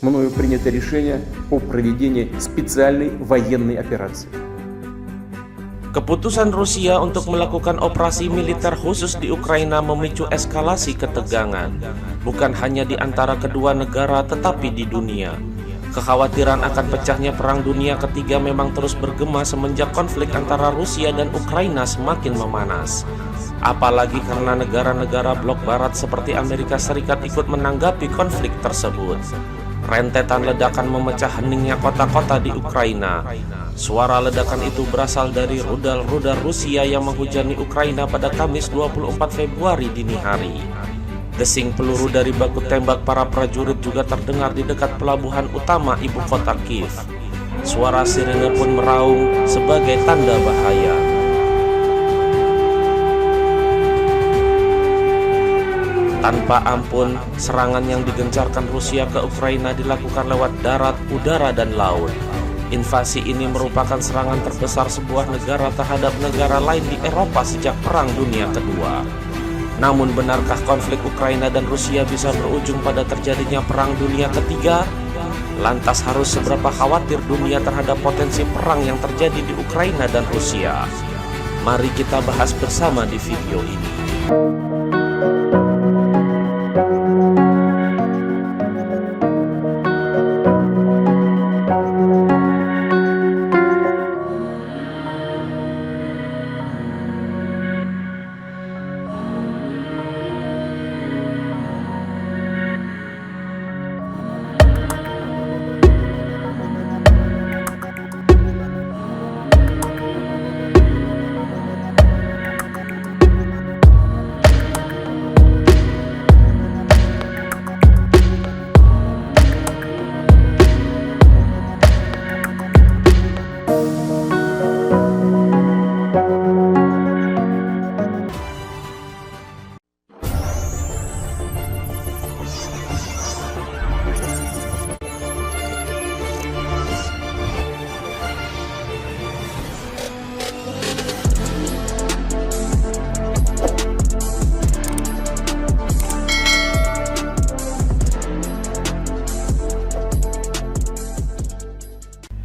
мною принято решение о проведении специальной военной операции. Keputusan Rusia untuk melakukan operasi militer khusus di Ukraina memicu eskalasi ketegangan, bukan hanya di antara kedua negara tetapi di dunia. Kekhawatiran akan pecahnya Perang Dunia Ketiga memang terus bergema semenjak konflik antara Rusia dan Ukraina semakin memanas. Apalagi karena negara-negara blok barat seperti Amerika Serikat ikut menanggapi konflik tersebut. Rentetan ledakan memecah heningnya kota-kota di Ukraina. Suara ledakan itu berasal dari rudal-rudal Rusia yang menghujani Ukraina pada Kamis 24 Februari dini hari. Desing peluru dari baku tembak para prajurit juga terdengar di dekat pelabuhan utama ibu kota Kiev. Suara sirene pun meraung sebagai tanda bahaya. Tanpa ampun, serangan yang digencarkan Rusia ke Ukraina dilakukan lewat darat, udara, dan laut. Invasi ini merupakan serangan terbesar sebuah negara terhadap negara lain di Eropa sejak Perang Dunia Kedua. Namun benarkah konflik Ukraina dan Rusia bisa berujung pada terjadinya Perang Dunia Ketiga? Lantas harus seberapa khawatir dunia terhadap potensi perang yang terjadi di Ukraina dan Rusia? Mari kita bahas bersama di video ini.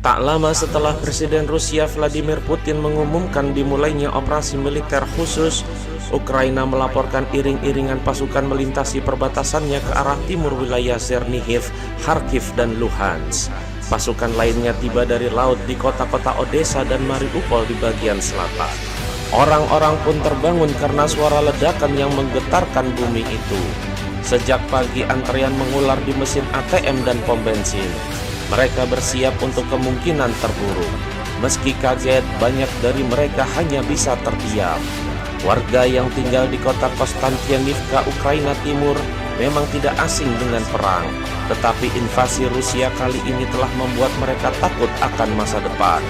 Tak lama setelah Presiden Rusia Vladimir Putin mengumumkan dimulainya operasi militer khusus, Ukraina melaporkan iring-iringan pasukan melintasi perbatasannya ke arah timur wilayah Chernihiv, Kharkiv, dan Luhansk. Pasukan lainnya tiba dari laut di kota-kota Odessa dan Mariupol di bagian selatan. Orang-orang pun terbangun karena suara ledakan yang menggetarkan bumi itu. Sejak pagi antrean mengular di mesin ATM dan pom bensin. Mereka bersiap untuk kemungkinan terburuk. Meski kaget, banyak dari mereka hanya bisa terdiam. Warga yang tinggal di kota Konstantinivka, Ukraina Timur, memang tidak asing dengan perang. Tetapi invasi Rusia kali ini telah membuat mereka takut akan masa depan.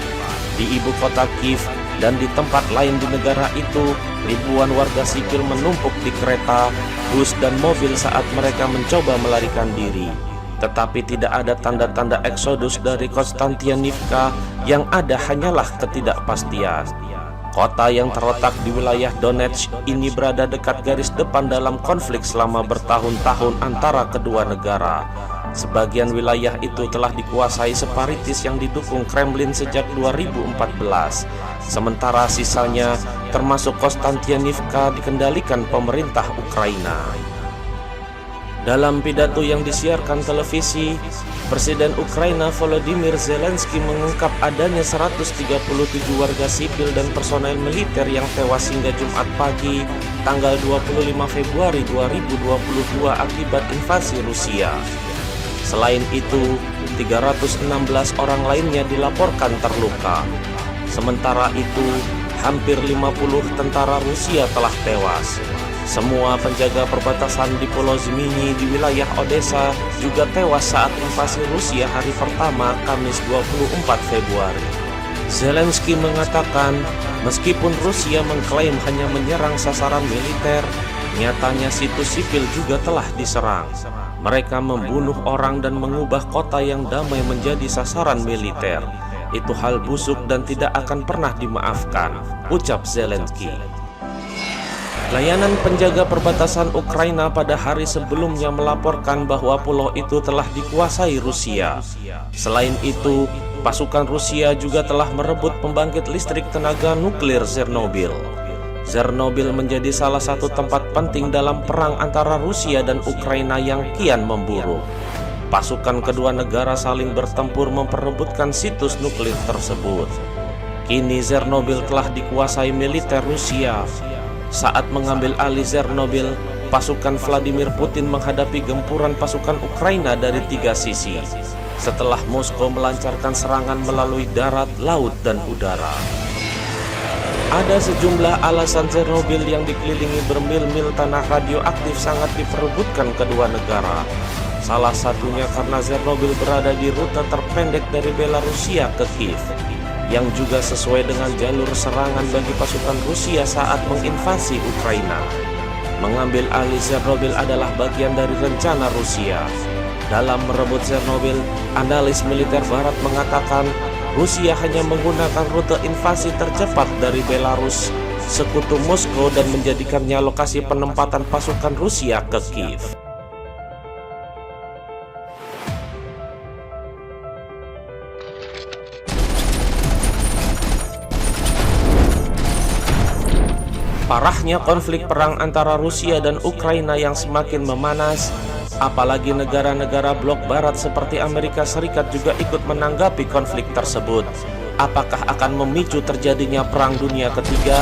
Di ibu kota Kiev dan di tempat lain di negara itu, ribuan warga sipil menumpuk di kereta, bus, dan mobil saat mereka mencoba melarikan diri. Tetapi tidak ada tanda-tanda eksodus dari Konstantinivka, yang ada hanyalah ketidakpastian. Kota yang terletak di wilayah Donetsk ini berada dekat garis depan dalam konflik selama bertahun-tahun antara kedua negara. Sebagian wilayah itu telah dikuasai separatis yang didukung Kremlin sejak 2014. Sementara sisanya, termasuk Konstantinivka, dikendalikan pemerintah Ukraina. Dalam pidato yang disiarkan televisi, Presiden Ukraina Volodymyr Zelensky mengungkap adanya 137 warga sipil dan personel militer yang tewas hingga Jumat pagi, tanggal 25 Februari 2022 akibat invasi Rusia. Selain itu, 316 orang lainnya dilaporkan terluka. Sementara itu, hampir 50 tentara Rusia telah tewas. Semua penjaga perbatasan di Pulau Zmini di wilayah Odessa juga tewas saat invasi Rusia hari pertama, Kamis 24 Februari. Zelensky mengatakan, meskipun Rusia mengklaim hanya menyerang sasaran militer, nyatanya situs sipil juga telah diserang. Mereka membunuh orang dan mengubah kota yang damai menjadi sasaran militer. Itu hal busuk dan tidak akan pernah dimaafkan, ucap Zelensky. Layanan penjaga perbatasan Ukraina pada hari sebelumnya melaporkan bahwa pulau itu telah dikuasai Rusia. Selain itu, pasukan Rusia juga telah merebut pembangkit listrik tenaga nuklir Chernobyl. Chernobyl menjadi salah satu tempat penting dalam perang antara Rusia dan Ukraina yang kian memburuk. Pasukan kedua negara saling bertempur memperebutkan situs nuklir tersebut. Kini Chernobyl telah dikuasai militer Rusia. Saat mengambil alih Chernobyl, pasukan Vladimir Putin menghadapi gempuran pasukan Ukraina dari 3 sisi. Setelah Moskow melancarkan serangan melalui darat, laut, dan udara. Ada sejumlah alasan Chernobyl yang dikelilingi bermil-mil tanah radioaktif sangat diperebutkan kedua negara. Salah satunya karena Chernobyl berada di rute terpendek dari Belarusia ke Kiev, yang juga sesuai dengan jalur serangan bagi pasukan Rusia saat menginvasi Ukraina. Mengambil alih Chernobyl adalah bagian dari rencana Rusia. Dalam merebut Chernobyl, analis militer Barat mengatakan Rusia hanya menggunakan rute invasi tercepat dari Belarus, sekutu Moskow, dan menjadikannya lokasi penempatan pasukan Rusia ke Kiev. Parahnya konflik perang antara Rusia dan Ukraina yang semakin memanas, apalagi negara-negara blok barat seperti Amerika Serikat juga ikut menanggapi konflik tersebut. Apakah akan memicu terjadinya perang dunia ketiga?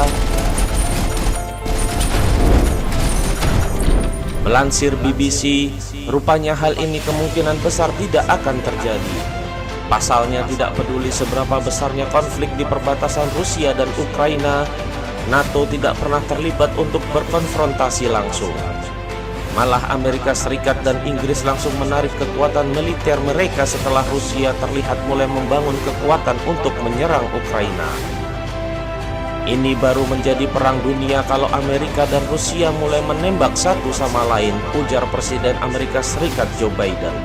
Melansir BBC, rupanya hal ini kemungkinan besar tidak akan terjadi. Pasalnya, tidak peduli seberapa besarnya konflik di perbatasan Rusia dan Ukraina, NATO tidak pernah terlibat untuk berkonfrontasi langsung. Malah Amerika Serikat dan Inggris langsung menarik kekuatan militer mereka setelah Rusia terlihat mulai membangun kekuatan untuk menyerang Ukraina. Ini baru menjadi perang dunia kalau Amerika dan Rusia mulai menembak satu sama lain, ujar Presiden Amerika Serikat Joe Biden.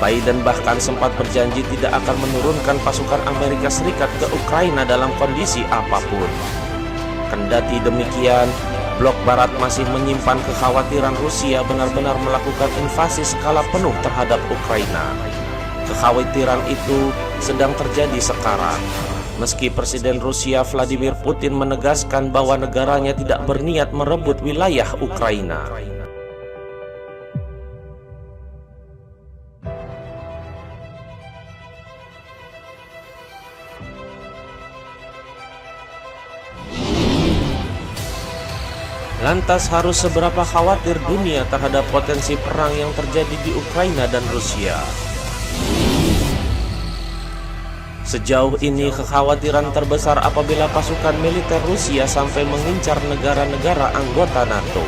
Biden bahkan sempat berjanji tidak akan menurunkan pasukan Amerika Serikat ke Ukraina dalam kondisi apapun. Kendati demikian, blok barat masih menyimpan kekhawatiran Rusia benar-benar melakukan invasi skala penuh terhadap Ukraina. Kekhawatiran itu sedang terjadi sekarang, meski Presiden Rusia Vladimir Putin menegaskan bahwa negaranya tidak berniat merebut wilayah Ukraina. Lantas harus seberapa khawatir dunia terhadap potensi perang yang terjadi di Ukraina dan Rusia? Sejauh ini kekhawatiran terbesar apabila pasukan militer Rusia sampai mengincar negara-negara anggota NATO.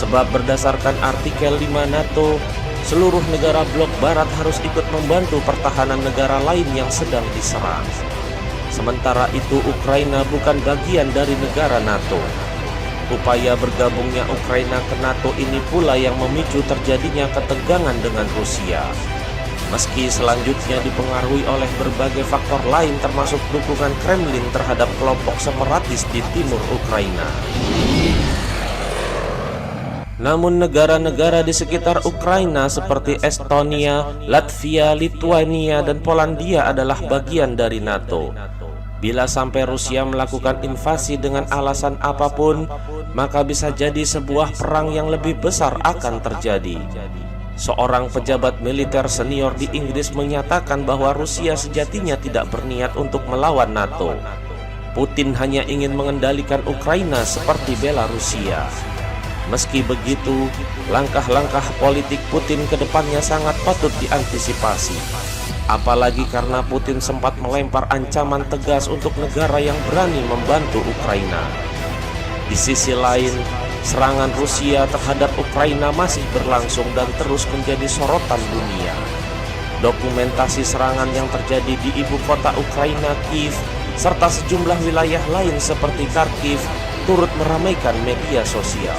Sebab berdasarkan artikel 5 NATO, seluruh negara blok barat harus ikut membantu pertahanan negara lain yang sedang diserang. Sementara itu Ukraina bukan bagian dari negara NATO. Upaya bergabungnya Ukraina ke NATO ini pula yang memicu terjadinya ketegangan dengan Rusia. Meski selanjutnya dipengaruhi oleh berbagai faktor lain termasuk dukungan Kremlin terhadap kelompok separatis di timur Ukraina. Namun negara-negara di sekitar Ukraina seperti Estonia, Latvia, Lituania, dan Polandia adalah bagian dari NATO. Bila sampai Rusia melakukan invasi dengan alasan apapun, maka bisa jadi sebuah perang yang lebih besar akan terjadi. Seorang pejabat militer senior di Inggris menyatakan bahwa Rusia sejatinya tidak berniat untuk melawan NATO. Putin hanya ingin mengendalikan Ukraina seperti Belarusia. Meski begitu, langkah-langkah politik Putin ke depannya sangat patut diantisipasi. Apalagi karena Putin sempat melempar ancaman tegas untuk negara yang berani membantu Ukraina. Di sisi lain, serangan Rusia terhadap Ukraina masih berlangsung dan terus menjadi sorotan dunia. Dokumentasi serangan yang terjadi di ibu kota Ukraina, Kiev, serta sejumlah wilayah lain seperti Kharkiv turut meramaikan media sosial.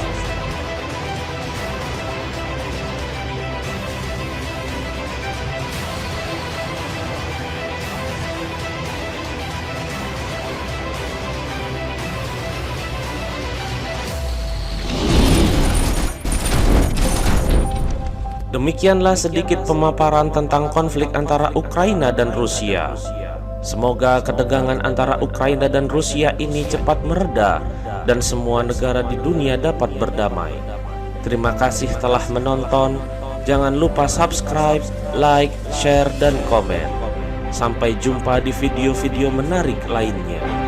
Demikianlah sedikit pemaparan tentang konflik antara Ukraina dan Rusia. Semoga ketegangan antara Ukraina dan Rusia ini cepat mereda dan semua negara di dunia dapat berdamai. Terima kasih telah menonton. Jangan lupa subscribe, like, share, dan komen. Sampai jumpa di video-video menarik lainnya.